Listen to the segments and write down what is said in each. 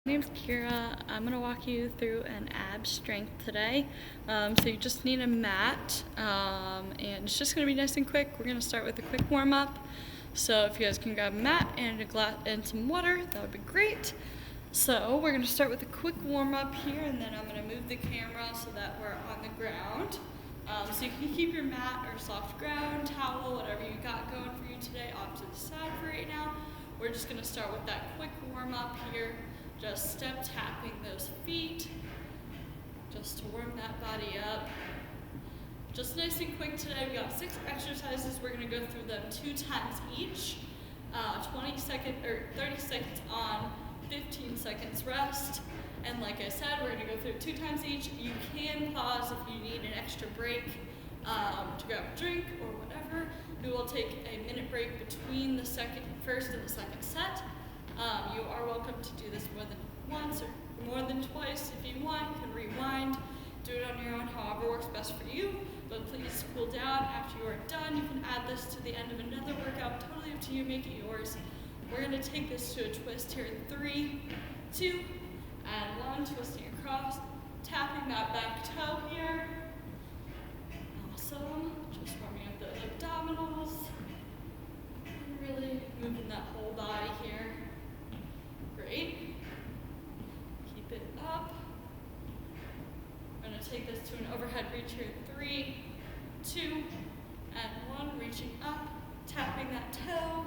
My name's Kira. I'm going to walk you through an ab strength today. So you just need a mat, and it's just going to be nice and quick. We're going to start with a quick warm-up. So if you guys can grab a mat and a glass and some water, that would be great. So we're going to start with a quick warm-up here, and then I'm going to move the camera so that we're on the ground. So you can keep your mat or soft ground, towel, whatever you got going for you today off to the side for right now. We're just going to start with that quick warm-up here. Just step tapping those feet, just to warm that body up. Just nice and quick today. We got 6 exercises. We're going to go through them 2 times each. 30 seconds on, 15 seconds rest. And like I said, we're going to go through 2 times each. You can pause if you need an extra break to grab a drink or whatever. We will take a minute break between the first and the second set. You are welcome to do this more than once or more than twice if you want. You can rewind, do it on your own, however works best for you. But please cool down after you are done. You can add this to the end of another workout, totally up to you, make it yours. We're going to take this to a twist here in 3, 2, and 1, twisting across, tapping that back toe here. Awesome. Just warming up those abdominals. And really moving that whole body here. Great. Keep it up. I'm going to take this to an overhead reach here in 3, 2, and 1. Reaching up, tapping that toe.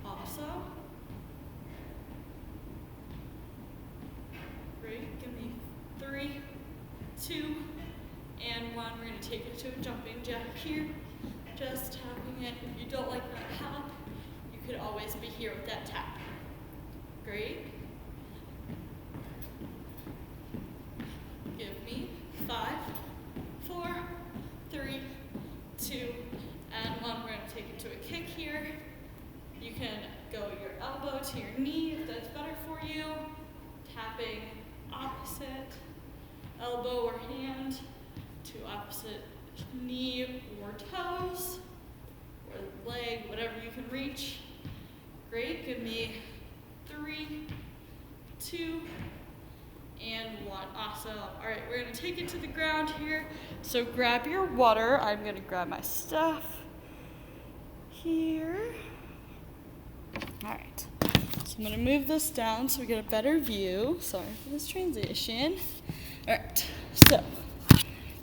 Awesome. Great. Give me 3, 2, and 1. We're going to take it to a jumping jack here. Just tapping it. If you don't like that help, you could always be here with that tap. Great. Give me 5, 4, 3, 2, and 1. We're going to take it to a kick here. You can go your elbow to your knee if that's better for you. Tapping opposite elbow or hand to opposite knee or toes or leg, whatever you can reach. Great. Give me 3, 2, and 1. Awesome. All right, we're going to take it to the ground here. So grab your water. I'm going to grab my stuff here. All right. So I'm going to move this down so we get a better view. Sorry for this transition. All right. So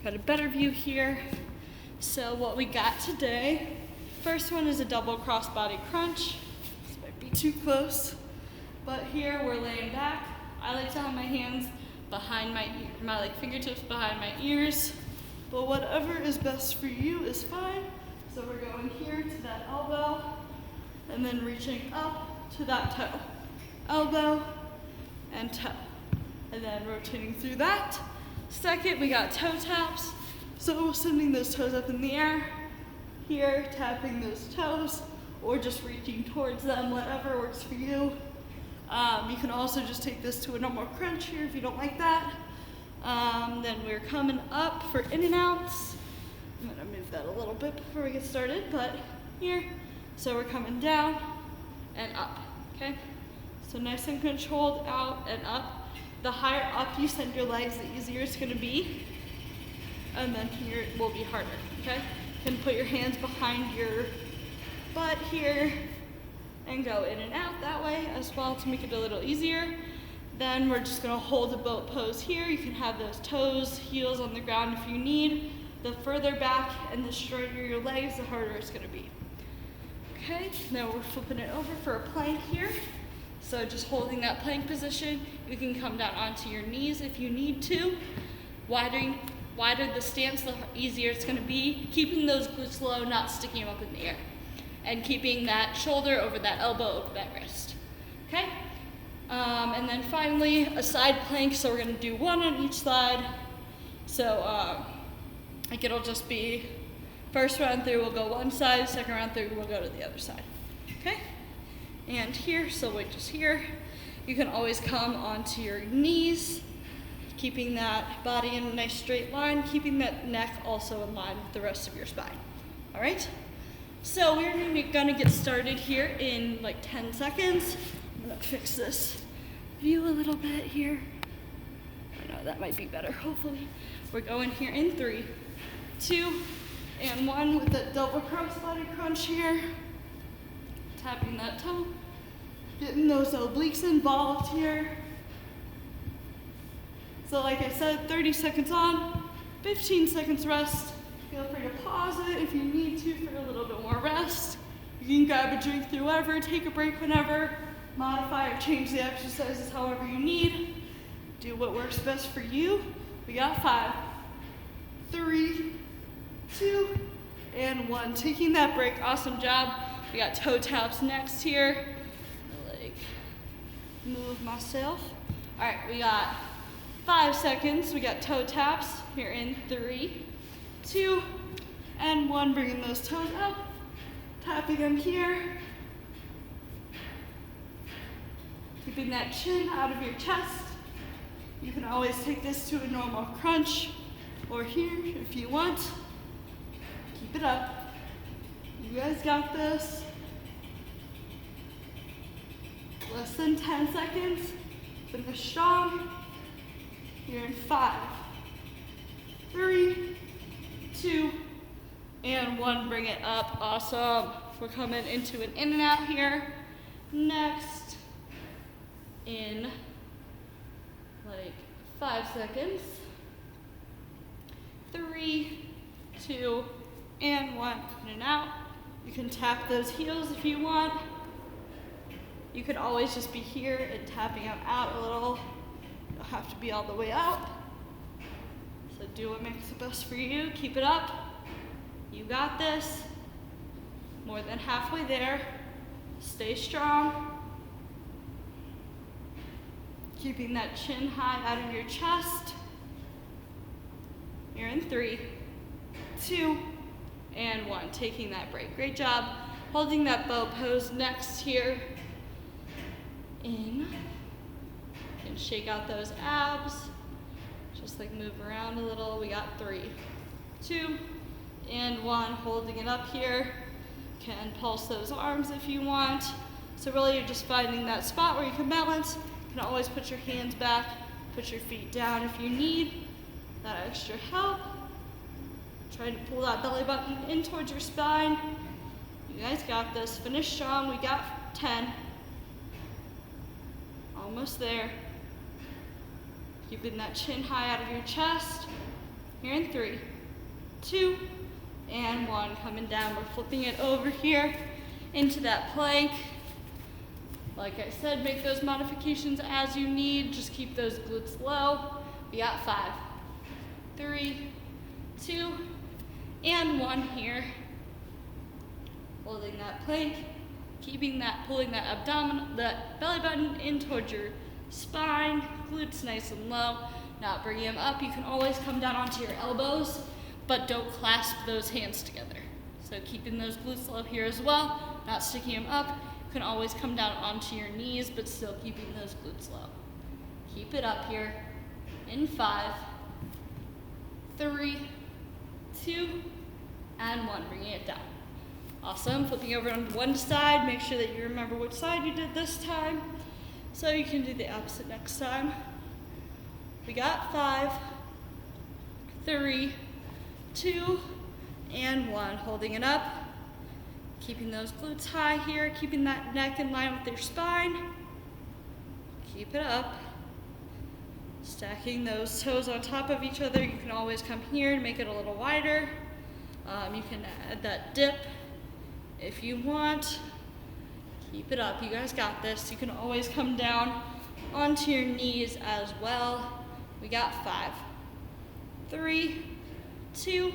got a better view here. So what we got today, first one is a double crossbody crunch. This might be too close. But here we're laying back. I like to have my hands behind my fingertips behind my ears. But whatever is best for you is fine. So we're going here to that elbow and then reaching up to that toe. Elbow and toe. And then rotating through that. Second, we got toe taps. So sending those toes up in the air. Here, tapping those toes or just reaching towards them, whatever works for you. You can also just take this to a normal crunch here if you don't like that. Then we're coming up for in and outs. I'm going to move that a little bit before we get started, but here. So we're coming down and up, okay? So nice and controlled, out and up. The higher up you send your legs, the easier it's going to be. And then here it will be harder, okay? You can put your hands behind your butt here and go in and out that way as well to make it a little easier. Then we're just gonna hold the boat pose here. You can have those toes, heels on the ground if you need. The further back and the straighter your legs, the harder it's gonna be. Okay, now we're flipping it over for a plank here. So just holding that plank position, you can come down onto your knees if you need to. Wider the stance, the easier it's gonna be. Keeping those glutes low, not sticking them up in the air. And keeping that shoulder over that elbow, over that wrist, okay? And then finally, a side plank, so we're gonna do 1 on each side. So, like it'll just be, first round through, we'll go one side, second round through, we'll go to the other side, okay? And here, so we're just here. You can always come onto your knees, keeping that body in a nice straight line, keeping that neck also in line with the rest of your spine, all right? So we're gonna get started here in like 10 seconds. I'm gonna fix this view a little bit here. I know that might be better, hopefully. We're going here in 3, 2, and 1 with the double crossbody crunch here. Tapping that toe, getting those obliques involved here. So like I said, 30 seconds on, 15 seconds rest. Feel free to pause it if you need to for a little bit more rest. You can grab a drink through whatever, take a break whenever, modify or change the exercises however you need. Do what works best for you. We got 5, 3, 2, and 1. Taking that break, awesome job. We got toe taps next here. Like, move myself. All right, we got 5 seconds. We got toe taps here in 3, 2, and 1. Bringing those toes up, tapping them here. Keeping that chin out of your chest. You can always take this to a normal crunch or here if you want. Keep it up. You guys got this. Less than 10 seconds. Finish strong. You're in 5, 3, 2, and 1. Bring it up. Awesome. We're coming into an in and out here. Next, in like 5 seconds. 3, 2, and 1. In and out. You can tap those heels if you want. You could always just be here and tapping them out a little. You don't have to be all the way out. So do what makes it best for you. Keep it up. You got this. More than halfway there. Stay strong. Keeping that chin high out of your chest. You're in 3, 2, and 1. Taking that break. Great job. Holding that bow pose next here. In. And shake out those abs. Just like move around a little. We got 3, 2, and 1. Holding it up here. Can pulse those arms if you want. So really you're just finding that spot where you can balance. You can always put your hands back. Put your feet down if you need that extra help. Try to pull that belly button in towards your spine. You guys got this. Finish strong. We got 10. Almost there. Keeping that chin high out of your chest. You're in 3, 2, and 1. Coming down. We're flipping it over here into that plank. Like I said, make those modifications as you need. Just keep those glutes low. We got 5, 3, 2, and 1 here. Holding that plank. Keeping that, pulling that abdominal, that belly button in towards your spine, glutes nice and low, not bringing them up. You can always come down onto your elbows, but don't clasp those hands together. So keeping those glutes low here as well, not sticking them up. You can always come down onto your knees, but still keeping those glutes low. Keep it up here in 5, 3, 2, and 1. Bringing it down. Awesome. Flipping over on one side. Make sure that you remember which side you did this time, so you can do the opposite next time. We got 5, 3, 2, and 1. Holding it up. Keeping those glutes high here. Keeping that neck in line with your spine. Keep it up. Stacking those toes on top of each other. You can always come here and make it a little wider. You can add that dip if you want. Keep it up. You guys got this. You can always come down onto your knees as well. We got 5, 3, 2,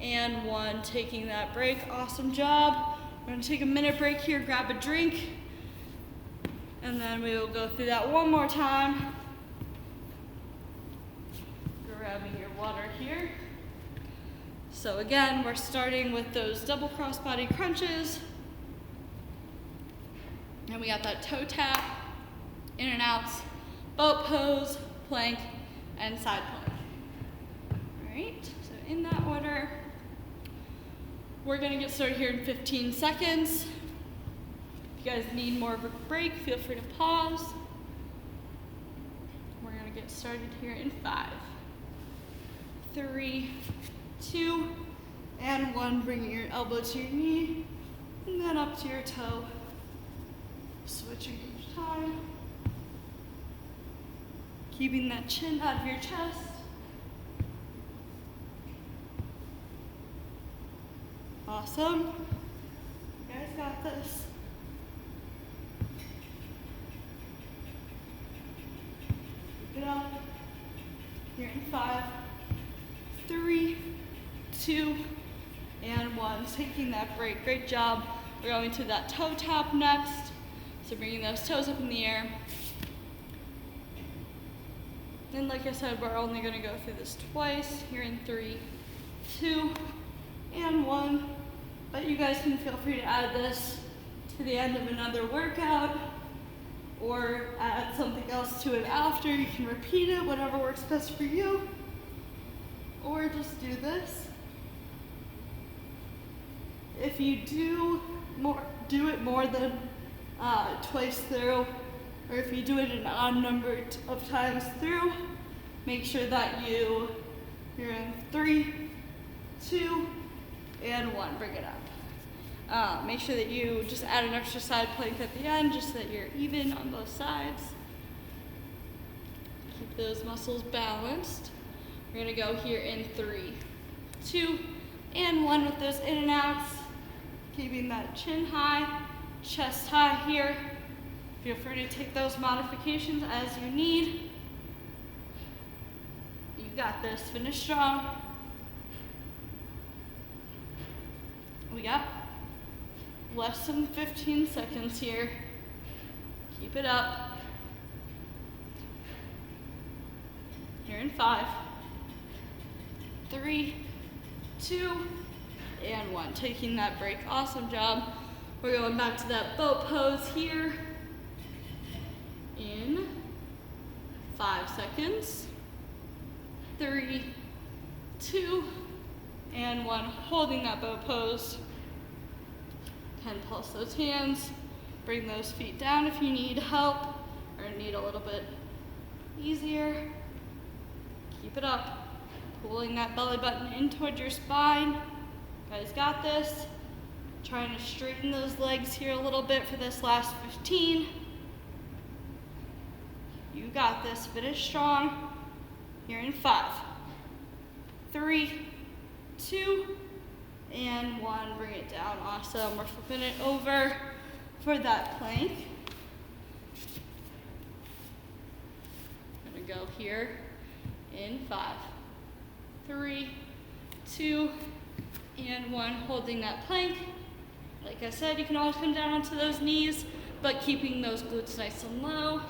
and 1. Taking that break. Awesome job. We're going to take a minute break here, grab a drink, and then we will go through that one more time. Grabbing your water here. So again, we're starting with those double crossbody crunches. And we got that toe tap, in and outs, boat pose, plank, and side plank. All right, so in that order, we're gonna get started here in 15 seconds. If you guys need more of a break, feel free to pause. We're gonna get started here in 5, 3, 2, and 1. Bringing your elbow to your knee, and then up to your toe. Switching each time. Keeping that chin out of your chest. Awesome. You guys got this. Keep it up. Here in 5, 3, 2, and 1. Taking that break. Great job. We're going to that toe tap next. So bringing those toes up in the air. Then, like I said, we're only going to go through this twice. Here in 3, 2, and 1. But you guys can feel free to add this to the end of another workout or add something else to it after. You can repeat it, whatever works best for you. Or just do this. If you do it more than twice through, or if you do it an odd number of times through, make sure that you're in 3, 2, and 1. Bring it up. Make sure that you just add an extra side plank at the end, just so that you're even on both sides. Keep those muscles balanced. We're gonna go here in 3, 2, and 1 with those in and outs. Keeping that chin high, chest high here. Feel free to take those modifications as you need. You got this. Finish strong. We got less than 15 seconds here. Keep it up. Here in 5, 3, 2, and 1. Taking that break. Awesome job. We're going back to that boat pose here in 5 seconds. 3, 2, and 1. Holding that boat pose. 10 pulse those hands. Bring those feet down if you need help or need a little bit easier. Keep it up. Pulling that belly button in towards your spine. Guys got this. Trying to straighten those legs here a little bit for this last 15. You got this. Finish strong. Here in 5, 3, 2, and 1. Bring it down. Awesome. We're flipping it over for that plank. I'm gonna go here in 5, 3, 2, and 1. Holding that plank. Like I said, you can always come down onto those knees, but keeping those glutes nice and low.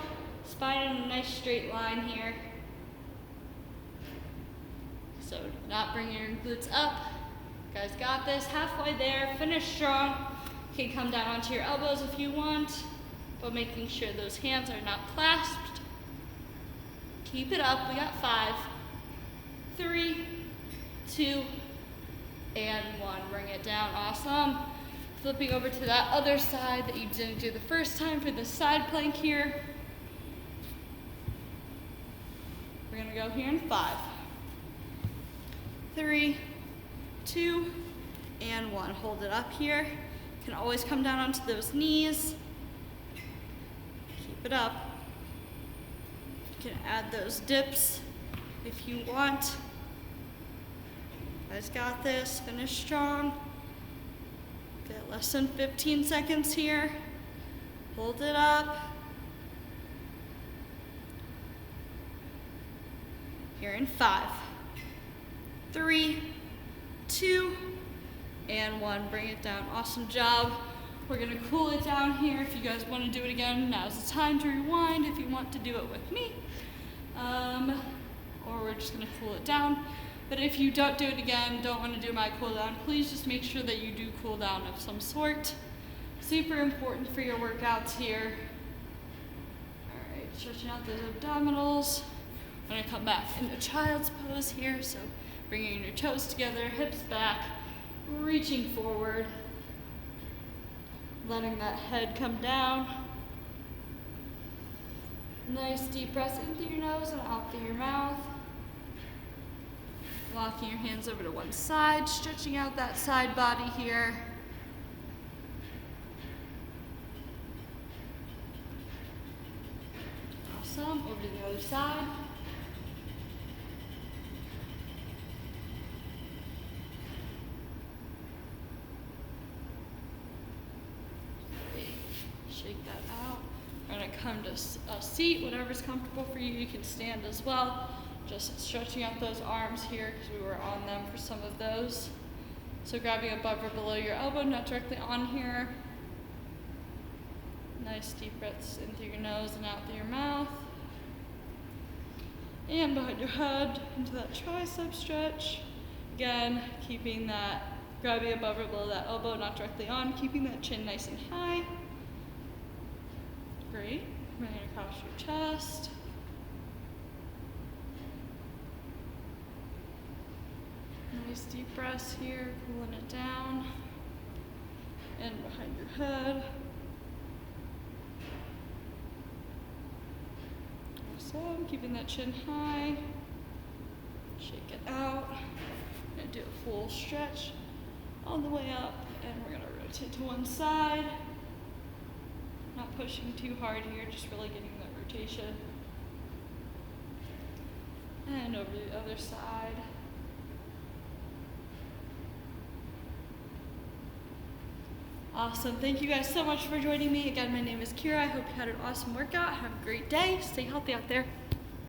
Spine in a nice straight line here. So not bringing your glutes up. You guys got this. Halfway there. Finish strong. You can come down onto your elbows if you want, but making sure those hands are not clasped. Keep it up. We got 5, 3, 2, and 1. Bring it down. Awesome. Flipping over to that other side that you didn't do the first time for the side plank here. We're gonna go here in 5, 3, 2, and 1. Hold it up here. You can always come down onto those knees. Keep it up. You can add those dips if you want. You guys got this. Finish strong. Get less than 15 seconds here. Hold it up. Here in 5, 3, 2, and 1. Bring it down. Awesome job. We're gonna cool it down here. If you guys want to do it again, now's the time to rewind if you want to do it with me. Or we're just gonna cool it down. But if you don't do it again, don't want to do my cool down, please just make sure that you do cool down of some sort. Super important for your workouts here. All right, stretching out those abdominals. I'm gonna come back into child's pose here. So bringing your toes together, hips back, reaching forward. letting that head come down. Nice deep breaths in through your nose and out through your mouth. Walking your hands over to one side, stretching out that side body here. Awesome. Over to the other side. Shake that out. We're going to come to a seat, whatever's comfortable for you. You can stand as well. Just stretching out those arms here because we were on them for some of those. So grabbing above or below your elbow, not directly on here. Nice deep breaths in through your nose and out through your mouth. And behind your head into that tricep stretch. Again, keeping that, grabbing above or below that elbow, not directly on, keeping that chin nice and high. Great. Bringing it across your chest. Nice deep breaths here, cooling it down. And behind your head. Awesome. Keeping that chin high. Shake it out. We're going to do a full stretch all the way up. And we're going to rotate to one side. Not pushing too hard here, just really getting that rotation. And over to the other side. Awesome. Thank you guys so much for joining me. Again, my name is Kira. I hope you had an awesome workout. Have a great day. Stay healthy out there.